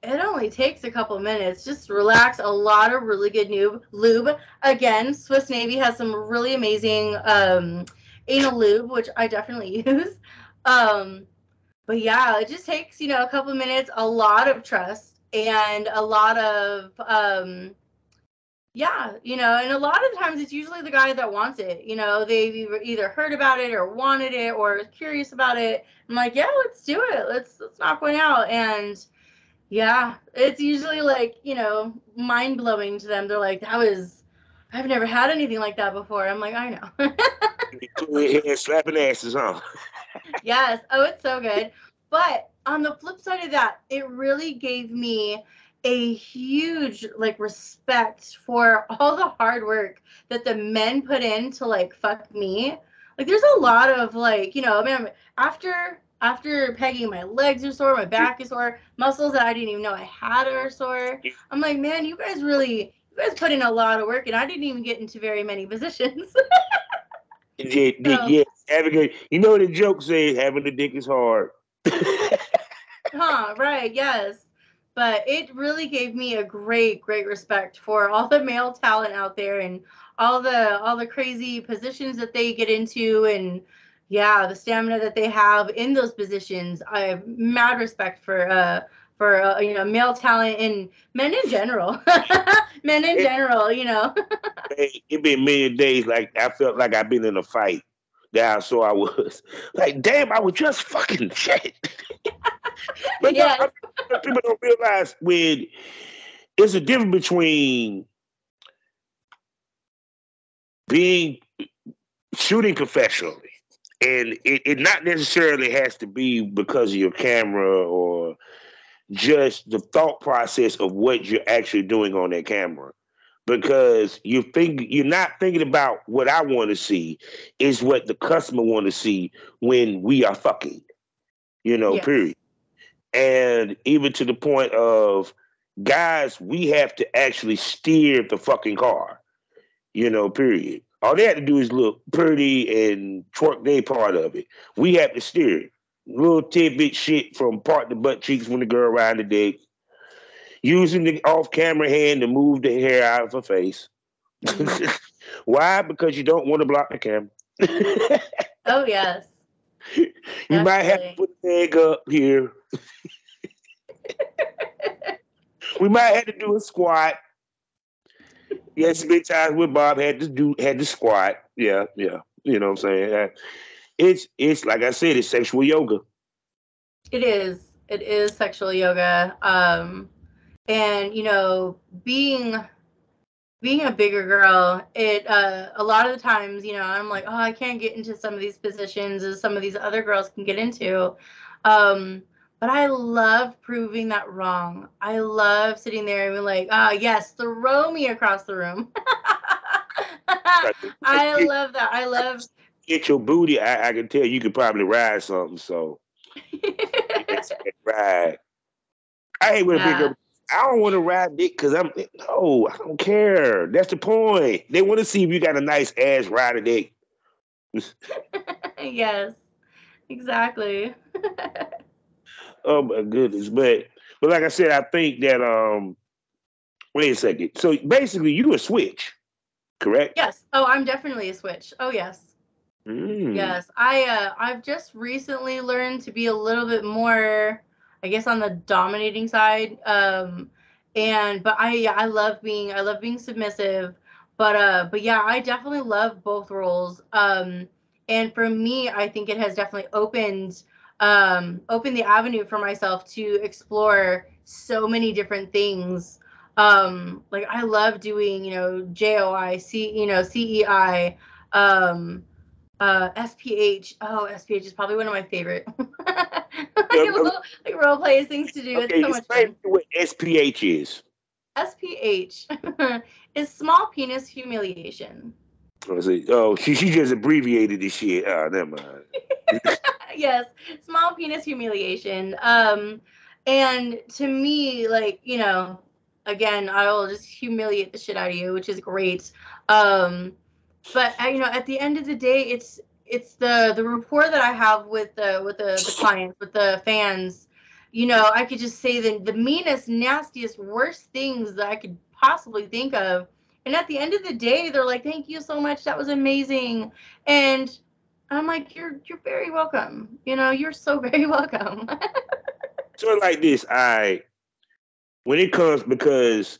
it only takes a couple minutes. Just relax. A lot of really good lube. Again, Swiss Navy has some really amazing anal lube, which I definitely use. Um, But yeah, it just takes, a couple of minutes, a lot of trust, and a lot of, yeah, and a lot of the times it's usually the guy that wants it. They've either heard about it or wanted it or curious about it. I'm like, yeah, let's do it. Let's knock one out. And yeah, it's usually like, mind blowing to them. They're like, I've never had anything like that before. I'm like, I know. Clear head slapping asses, huh? Yes. Oh, it's so good. But on the flip side of that, it really gave me a huge like respect for all the hard work that the men put in to like fuck me. Like there's a lot of like, man, after pegging, my legs are sore, my back is sore, muscles that I didn't even know I had are sore. I'm like, man, you guys put in a lot of work and I didn't even get into very many positions. Yeah, So yeah, you know the joke says having the dick is hard. huh, right, yes. But it really gave me a great, great respect for all the male talent out there and all the crazy positions that they get into and yeah, the stamina that they have in those positions. I have mad respect for male talent and men in general. Men in It, general. it been many days like I felt like I've been in a fight. Yeah, so I was like, damn, I was just fucking shit. But no, Yes. people don't realize when there's a difference between being shooting professionally, and it not necessarily has to be because of your camera or just the thought process of what you're actually doing on that camera. Because you're not thinking about what I want to see, is what the customer want to see when we are fucking, Yes. period. And even to the point of guys, we have to actually steer the fucking car, period. All they have to do is look pretty and twerk their part of it. We have to steer it. Little tidbit shit from part the butt cheeks when the girl around the dick. Using the off camera hand to move the hair out of her face. Mm. Why? Because you don't want to block the camera. Oh yes, You might have to definitely. put the leg up here. We might have to do a squat. Yes, big times with Bob had to squat. Yeah, yeah. You know what I'm saying? It's like I said, it's sexual yoga. It is. It is sexual yoga. And being a bigger girl, it a lot of the times, I'm like, oh, I can't get into some of these positions as some of these other girls can get into. Um, but I love proving that wrong. I love sitting there and being like, ah, yes, throw me across the room. I Get, love that. I love get your booty. I can tell you could probably ride something. So yes, ride. I hate when a big yeah. girl. I don't want to ride dick because no, I don't care. That's the point. They want to see if you got a nice ass rider dick. Yes, exactly. Oh my goodness. But like I said, I think that wait a second. So basically you a switch, correct? Yes. Oh, I'm definitely a switch. Oh, yes. Mm. Yes. I've just recently learned to be a little bit more, I guess, on the dominating side. And but I love being submissive. But yeah, I definitely love both roles. And for me, I think it has definitely opened the avenue for myself to explore so many different things. Like I love doing, JOI, CEI, um, SPH. Oh, SPH is probably one of my favorite Yeah, like role plays things to do. It's okay, so much explain to fun. me what SPH is. SPH is small penis humiliation. I say, oh, she just abbreviated this shit. Oh, never mind. Yes, small penis humiliation. And to me, like, again, I will just humiliate the shit out of you, which is great. Um, but at the end of the day, it's the rapport that I have with the clients, with the fans. I could just say the meanest, nastiest, worst things that I could possibly think of, and at the end of the day, they're like, "Thank you so much. That was amazing." And I'm like, "You're very welcome. You're so very welcome." So like this, I when it comes because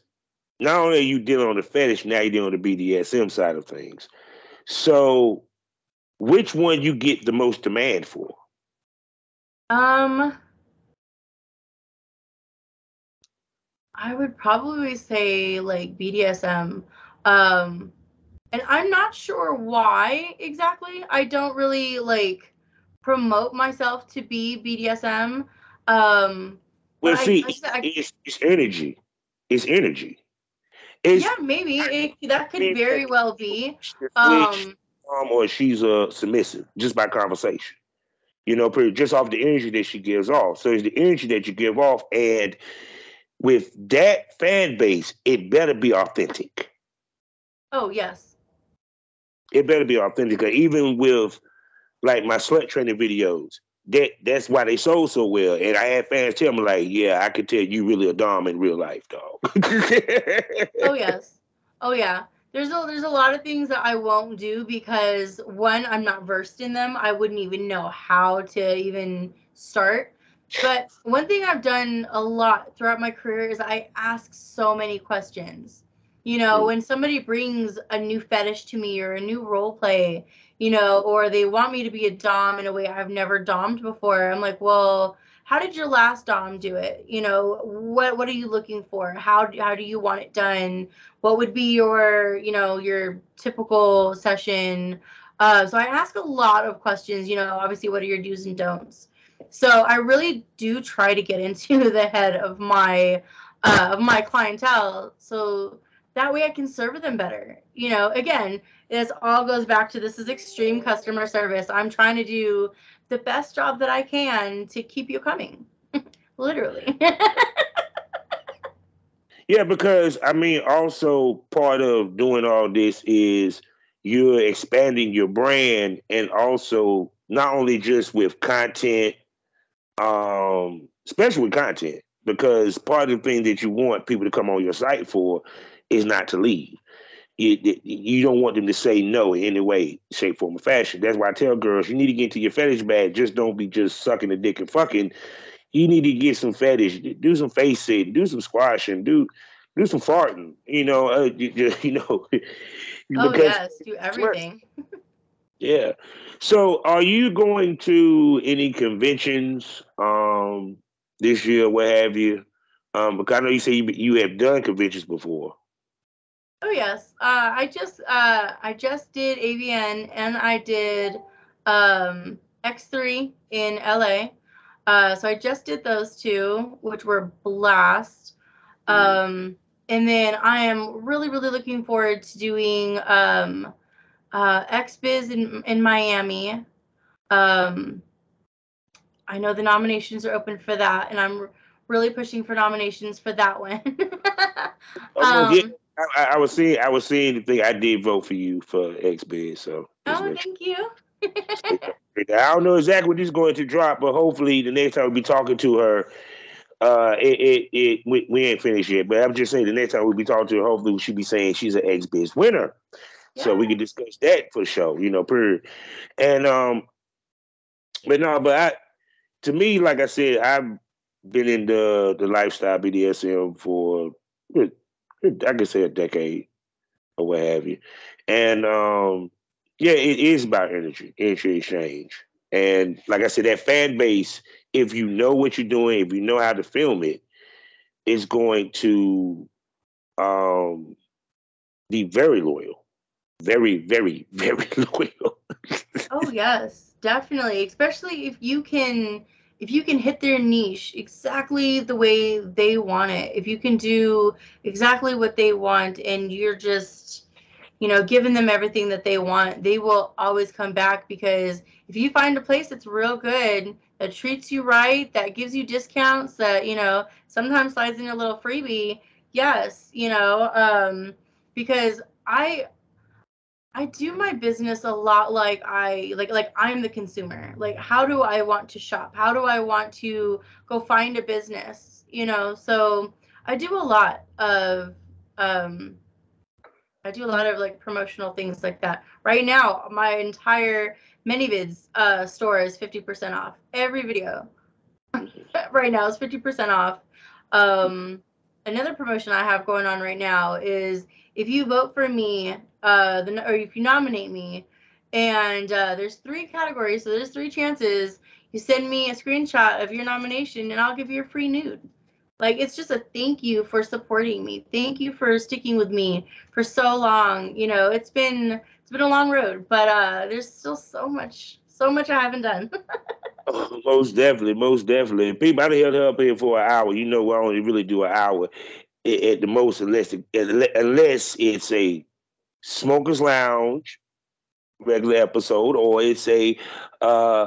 not only are you dealing on the fetish, now you're dealing on the BDSM side of things. So which one you get the most demand for? um, I would probably say like BDSM. Um, and I'm not sure why exactly. I don't really like promote myself to be BDSM. But Well, see, like I said, it's energy. It's energy. It's yeah, maybe that could mean that very well be. the switch, Um, or she's a submissive just by conversation. Just off the energy that she gives off. So it's the energy that you give off, and with that fan base, it better be authentic. oh yes. It better be authentic. 'Cause even with like my slut training videos, that's why they sold so well. And I had fans tell me like, "Yeah, I could tell you really a dom in real life, dog." Oh yes. Oh yeah. There's a lot of things that I won't do because one, I'm not versed in them. I wouldn't even know how to even start. But one thing I've done a lot throughout my career is I ask so many questions. When somebody brings a new fetish to me or a new role play, or they want me to be a dom in a way I've never dommed before, I'm like, well, how did your last dom do it? What are you looking for? How do you want it done? What would be your typical session? So I ask a lot of questions. Obviously, what are your do's and don'ts? So I really do try to get into the head of my clientele, so that way I can serve them better. Again, this all goes back to, this is extreme customer service. I'm trying to do the best job that I can to keep you coming. Literally. Yeah, because I mean, also part of doing all this is you're expanding your brand, and also not only just with content, especially with content, because part of the thing that you want people to come on your site for is not to leave. You don't want them to say no in any way, shape, form, or fashion. That's why I tell girls you need to get into your fetish bag. Just don't be just sucking the dick and fucking. You need to get some fetish, do some face sitting, do some squashing, do some farting. Oh because yes, do everything. yeah. So, are you going to any conventions this year, what have you? Because I know you say you have done conventions before. Oh yes. I just did AVN and I did X3 in LA. So I just did those two, which were blast. Mm. Um, and then I am really, really looking forward to doing XBiz in Miami. Um, I know the nominations are open for that, and I'm really pushing for nominations for that one. Well, yeah, um, I was seeing the thing. I did vote for you for X bid, so just oh, let thank you. you. I don't know exactly when this is going to drop, but hopefully the next time we be talking to her, we ain't finished yet. But I'm just saying the next time we be talking to her, hopefully she'll be saying she's an X bid winner, so we can Yeah. discuss that for sure. You know, period. And but no, but to me, like I said, I've been in the lifestyle BDSM for I could say a decade or what have you. And yeah, it is about energy exchange. And like I said, that fan base, if you know what you're doing, if you know how to film it, is going to um, be very loyal. Very, very, very loyal. Oh yes, definitely. Especially if you can hit their niche exactly the way they want it. If you can do exactly what they want and you're just, giving them everything that they want, they will always come back because if you find a place that's real good, that treats you right, that gives you discounts, that, sometimes slides in a little freebie, yes, because I do my business a lot like I'm the consumer. Like how do I want to shop? How do I want to go find a business? So I do a lot of um I do a lot of like promotional things like that. Right now, my entire ManyVids store is 50% off. Every video right now is 50% off. Um, Another promotion I have going on right now is if you vote for me, or if you nominate me, and there's three categories, so there's three chances. You send me a screenshot of your nomination, and I'll give you a free nude. Like it's just a thank you for supporting me. Thank you for sticking with me for so long. It's been a long road, but there's still so much I haven't done. Oh, most definitely, most definitely. People, I done held her up here for an hour. You know, we only really do an hour at the most, unless it's a smokers lounge regular episode or it's a uh,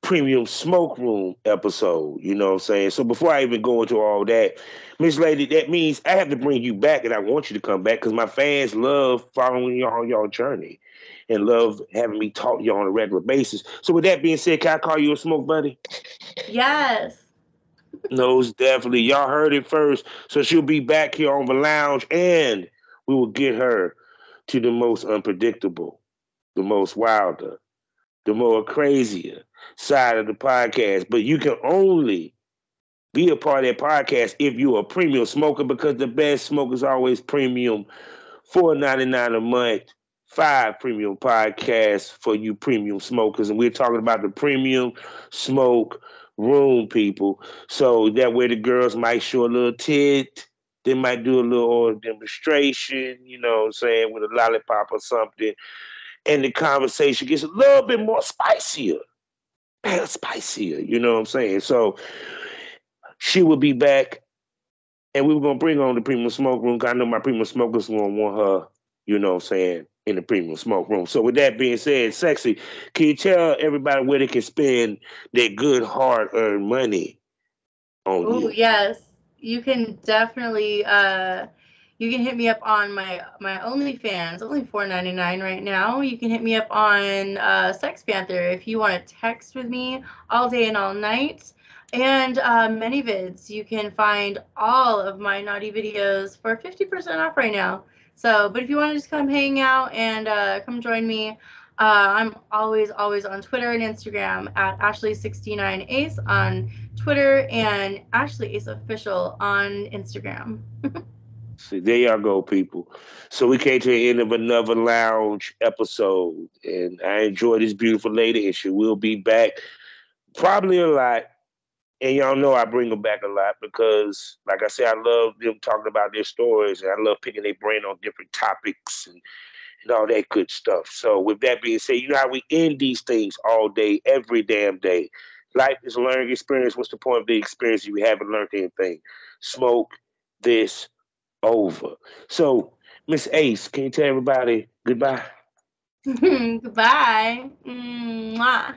premium smoke room episode. You know what I'm saying? So before I even go into all that, Miss Lady, that means I have to bring you back, and I want you to come back because my fans love following you on your journey and love having me talk to you on a regular basis. So with that being said, can I call you a smoke buddy? Yes. No, definitely. Y'all heard it first. So she'll be back here on the lounge, and we will get her to the most unpredictable, the most wilder, the more crazier side of the podcast. But you can only be a part of that podcast if you're a premium smoker because the best smoke is always premium. $4.99 a month, 5 premium podcasts for you premium smokers. And we're talking about the premium smoke room people. So that way the girls might show a little tit. They might do a little oral demonstration, you know what I'm saying, with a lollipop or something. And the conversation gets a little bit more spicier. Spicier, you know what I'm saying? So she will be back and we were gonna bring on the premium smoke room. 'Cause I know my premium smokers gonna want her, you know what I'm saying, in the premium smoke room. So with that being said, sexy, can you tell everybody where they can spend their good hard earned money on Oh you? yes, you can definitely you can hit me up on my OnlyFans, only $4.99 right now. You can hit me up on Sex Panther if you want to text with me all day and all night. And ManyVids, you can find all of my naughty videos for 50% off right now. So, but if you want to just come hang out and come join me, I'm always on Twitter and Instagram at Ashley69Ace on Twitter and Ashley Ace Official on Instagram. See, there y'all go, people. So we came to the end of another lounge episode, and I enjoyed this beautiful lady, and she will be back probably a lot. And y'all know I bring them back a lot because, like I said, I love them talking about their stories, and I love picking their brain on different topics and all that good stuff. So, with that being said, you know how we end these things all day, every damn day. Life is a learning experience. What's the point of the experience if you haven't learned anything? Smoke this over. So, Miss Ace, can you tell everybody goodbye? Goodbye. Mwah.